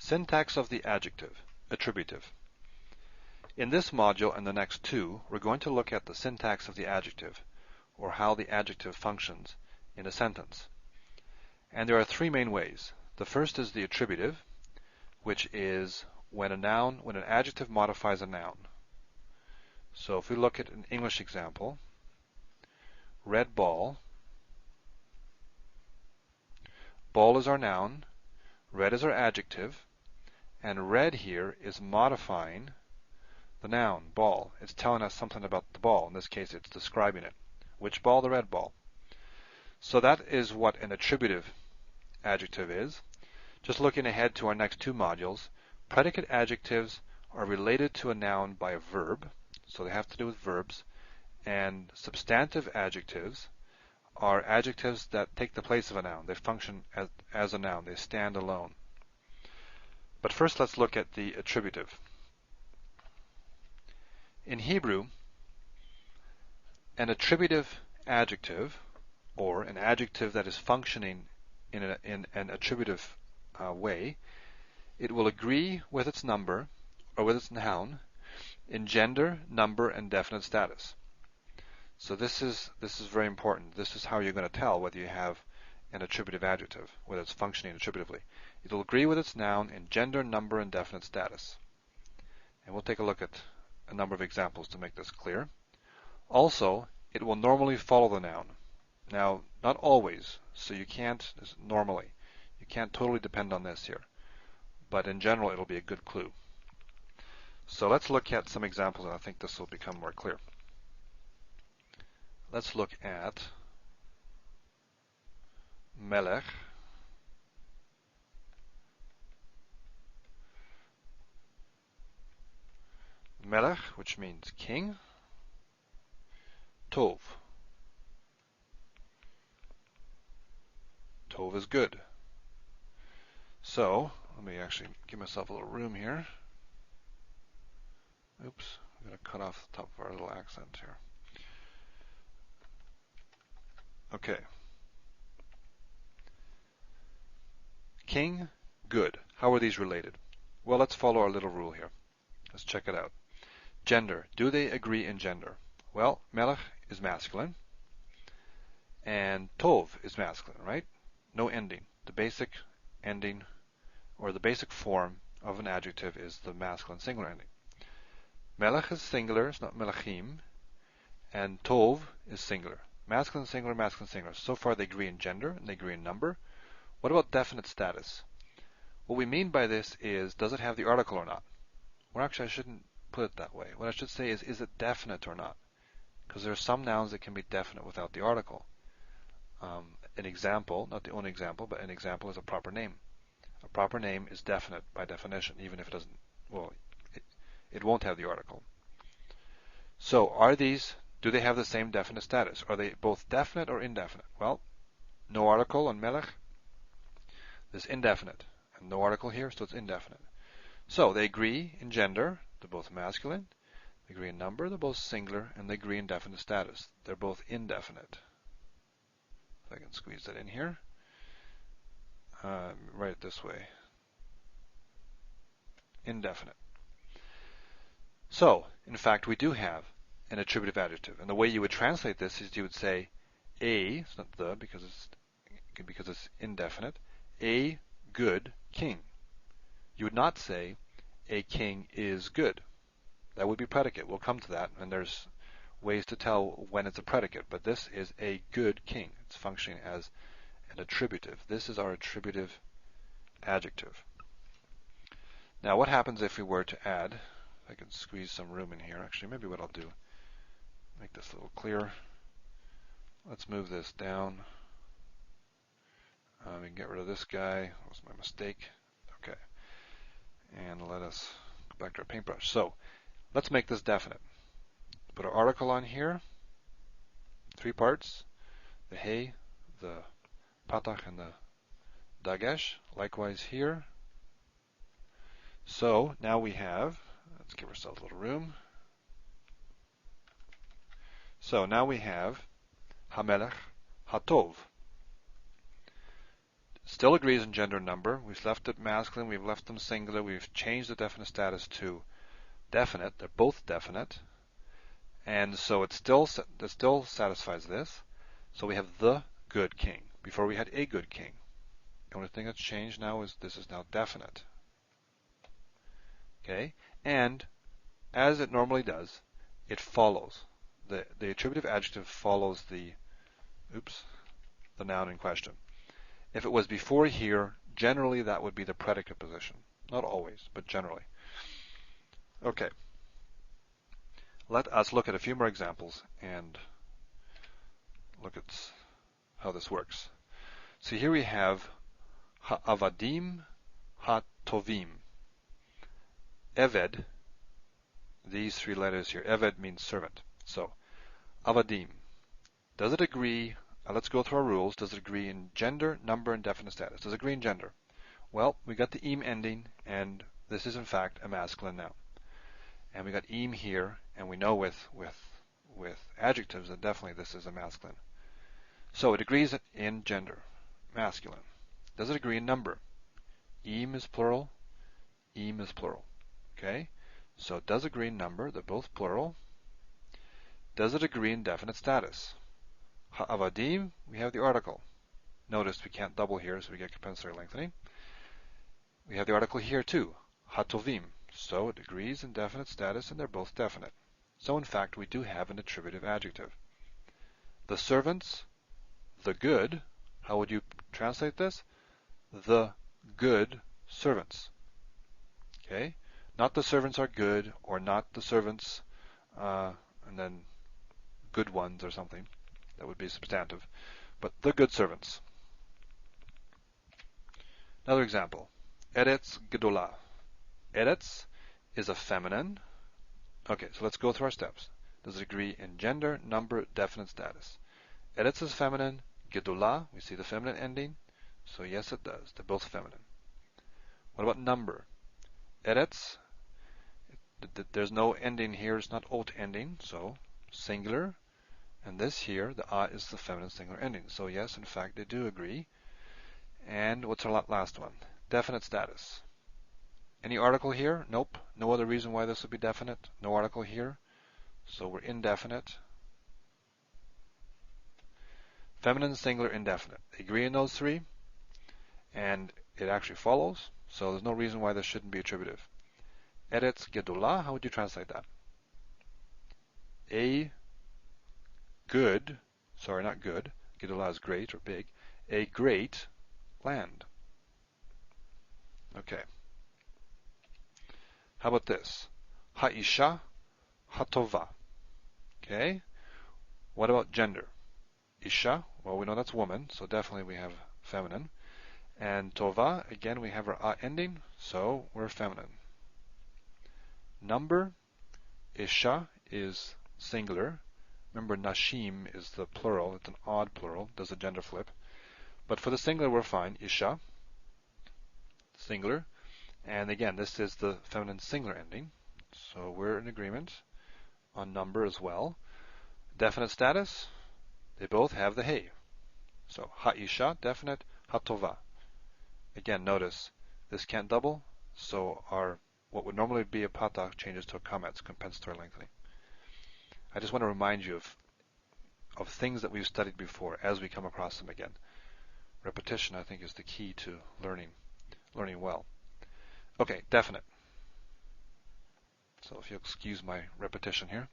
Syntax of the adjective, attributive. In this module and the next two, we're going to look at the syntax of the adjective, or how the adjective functions in a sentence. And there are three main ways. The first is the attributive, which is when an adjective modifies a noun. So if we look at an English example, red ball. Ball is our noun, red is our adjective, and red here is modifying the noun, ball. It's telling us something about the ball. In this case, it's describing it. Which ball? The red ball. So that is what an attributive adjective is. Just looking ahead to our next two modules, predicate adjectives are related to a noun by a verb, so they have to do with verbs, and substantive adjectives are adjectives that take the place of a noun. They function as a noun. They stand alone. But first, let's look at the attributive. In Hebrew, an attributive adjective, or an adjective that is functioning in an attributive way, it will agree with its number, or with its noun, in gender, number, and definite status. So this is very important. This is how you're going to tell whether you have an attributive adjective, whether it's functioning attributively. It will agree with its noun in gender, number, and definite status. And we'll take a look at a number of examples to make this clear. Also, it will normally follow the noun. Now, not always, so you can't totally depend on this here. But in general, it'll be a good clue. So let's look at some examples, and I think this will become more clear. Let's look at melech. Melech, which means king. Tov. Tov is good. So, let me actually give myself a little room here. Oops, I'm going to cut off the top of our little accent here. Okay. King, good. How are these related? Well, let's follow our little rule here. Let's check it out. Gender. Do they agree in gender? Well, melech is masculine, and tov is masculine, right? No ending. The basic ending, or the basic form of an adjective is the masculine singular ending. Melech is singular, it's not melachim, and tov is singular. Masculine, singular, masculine, singular. So far they agree in gender and they agree in number. What about definite status? What we mean by this is, does it have the article or not? Well, actually, I shouldn't put it that way. What I should say is it definite or not? Because there are some nouns that can be definite without the article. An example, not the only example, but an example is a proper name. A proper name is definite by definition, even if it doesn't, well, it won't have the article. So do they have the same definite status? Are they both definite or indefinite? Well, no article on melech. There's indefinite, and no article here, so it's indefinite. So they agree in gender, they're both masculine. They agree in number, they're both singular, and they agree in definite status. They're both indefinite. If I can squeeze that in here. Write it this way. Indefinite. So, in fact, we do have an attributive adjective. And the way you would translate this is you would say a, it's not the because it's indefinite, a good king. You would not say a king is good. That would be predicate. We'll come to that, and there's ways to tell when it's a predicate, but this is a good king. It's functioning as an attributive. This is our attributive adjective. Now, what happens if we were to add, if I can squeeze some room in here, actually, maybe what I'll do, make this a little clearer. Let's move this down. We can get rid of this guy. That was my mistake. Okay. And let us go back to our paintbrush. So, let's make this definite. Put our article on here. 3 parts. The hey, the patach, and the dagesh. Likewise here. So, now we have, let's give ourselves a little room. So, now we have Hamelech Hatov. Still agrees in gender and number. We've left it masculine, we've left them singular, we've changed the definite status to definite. They're both definite. And so it still satisfies this. So we have the good king. Before we had a good king. The only thing that's changed now is this is now definite. Okay? And as it normally does, it follows. The attributive adjective follows the noun in question. If it was before here, generally that would be the predicate position. Not always, but generally. Okay. Let us look at a few more examples and look at how this works. So here we have ha'avadim, ha'tovim. Eved, these three letters here. Eved means servant. So, avadim. Does it agree? Let's go through our rules. Does it agree in gender, number, and definite status? Does it agree in gender? Well, we got the im ending, and this is in fact a masculine noun. And we got im here, and we know with adjectives that definitely this is a masculine. So it agrees in gender, masculine. Does it agree in number? Im is plural, im is plural. Okay? So it does agree in number, they're both plural. Does it agree in definite status? Ha'avadim, we have the article. Notice we can't double here, so we get compensatory lengthening. We have the article here too, ha'tovim. So it agrees in definite status, and they're both definite. So in fact, we do have an attributive adjective. The servants, the good, how would you translate this? The good servants. Okay? Not the servants are good, or not the servants, and then good ones or something. That would be substantive. But the good servants. Another example. Eretz gedolah. Eretz is a feminine. Okay, so let's go through our steps. Does it agree in gender, number, definite status? Eretz is feminine. Gedolah, we see the feminine ending. So yes, it does. They're both feminine. What about number? Eretz, there's no ending here. It's not ot ending, so singular. And this here, the a is the feminine singular ending. So yes, in fact, they do agree. And what's our last one? Definite status. Any article here? Nope. No other reason why this would be definite. No article here. So we're indefinite. Feminine, singular, indefinite. They agree in those three. And it actually follows. So there's no reason why this shouldn't be attributive. Eretz gedolah, how would you translate that? A good, sorry, not good. Gedolah is great or big. A great land. Okay. How about this? Ha'isha, ha'tova. Okay. What about gender? Isha, well, we know that's woman, so definitely we have feminine. And tova, again, we have our a ending, so we're feminine. Number, isha is singular. Remember, nashim is the plural. It's an odd plural. Does a gender flip. But for the singular, we're fine. Isha, singular. And again, this is the feminine singular ending. So we're in agreement on number as well. Definite status, they both have the hey. So ha'isha, definite, ha'tova. Again, notice this can't double, so our what would normally be a patach changes to a kama. It's compensatory lengthening. I just want to remind you of things that we've studied before as we come across them again. Repetition, I think, is the key to learning well. Okay, definite. So if you'll excuse my repetition here.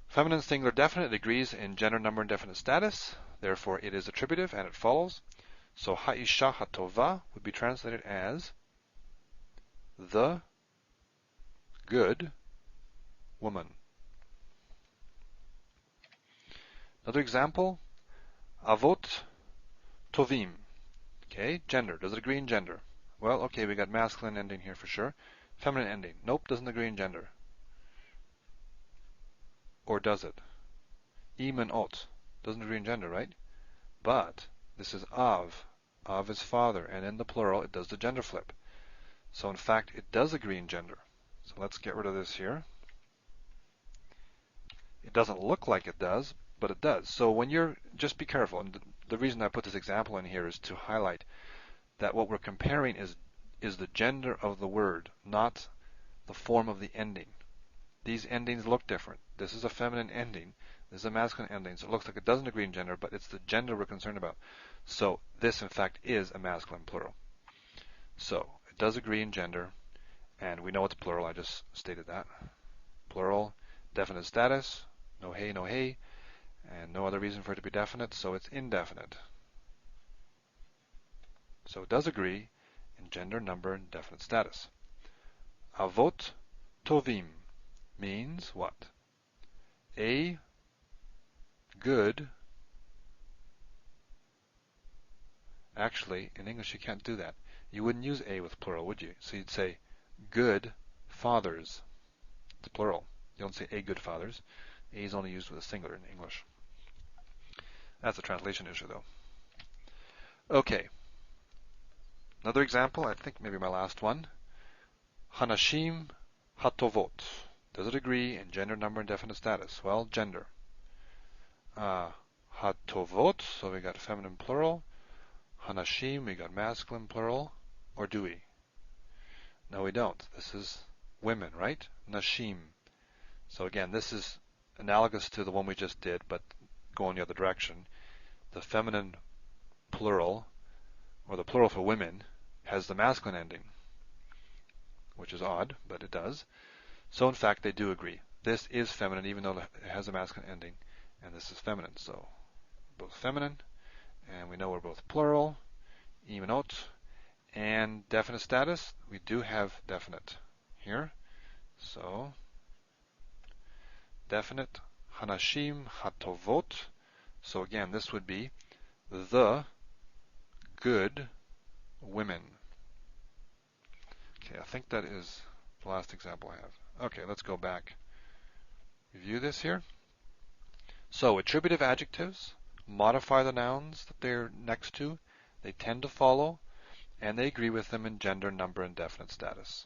Feminine singular definite agrees in gender, number, and definite status. Therefore, it is attributive, and it follows. So ha'isha ha'tova would be translated as the good woman. Another example, avot tovim. Okay, gender. Does it agree in gender? Well, okay, we got masculine ending here for sure. Feminine ending. Nope, doesn't agree in gender. Or does it? Im and ot. Doesn't agree in gender, right? But this is av. Av is father, and in the plural it does the gender flip. So in fact, it does agree in gender. So let's get rid of this here. It doesn't look like it does, but it does. So when you're, just be careful, and the reason I put this example in here is to highlight that what we're comparing is the gender of the word, not the form of the ending. These endings look different. This is a feminine ending. This is a masculine ending. So it looks like it doesn't agree in gender, but it's the gender we're concerned about. So this, in fact, is a masculine plural. So it does agree in gender, and we know it's plural. I just stated that. Plural, definite status, no hey, no hey, and no other reason for it to be definite, so it's indefinite. So it does agree in gender, number, and definite status. Avot tovim means what? A good. Actually, in English you can't do that. You wouldn't use a with plural, would you? So you'd say good fathers. It's plural. You don't say a good fathers. A is only used with a singular in English. That's a translation issue, though. Okay. Another example, I think maybe my last one. Hanashim hatovot. Does it agree in gender, number, and definite status? Well, gender. Hatovot, so we got feminine plural. Hanashim, we got masculine plural. Or do we? No, we don't. This is women, right? Nashim. So again, this is analogous to the one we just did, but going the other direction. The feminine plural, or the plural for women, has the masculine ending, which is odd, but it does. So in fact, they do agree. This is feminine, even though it has a masculine ending, and this is feminine. So both feminine, and we know we're both plural, imenot, and definite status. We do have definite here. So definite, hanashim hatovot. So again, this would be the good women. Okay, I think that is the last example I have. Okay, let's go back. Review this here. So attributive adjectives modify the nouns that they're next to. They tend to follow, and they agree with them in gender, number, and definite status.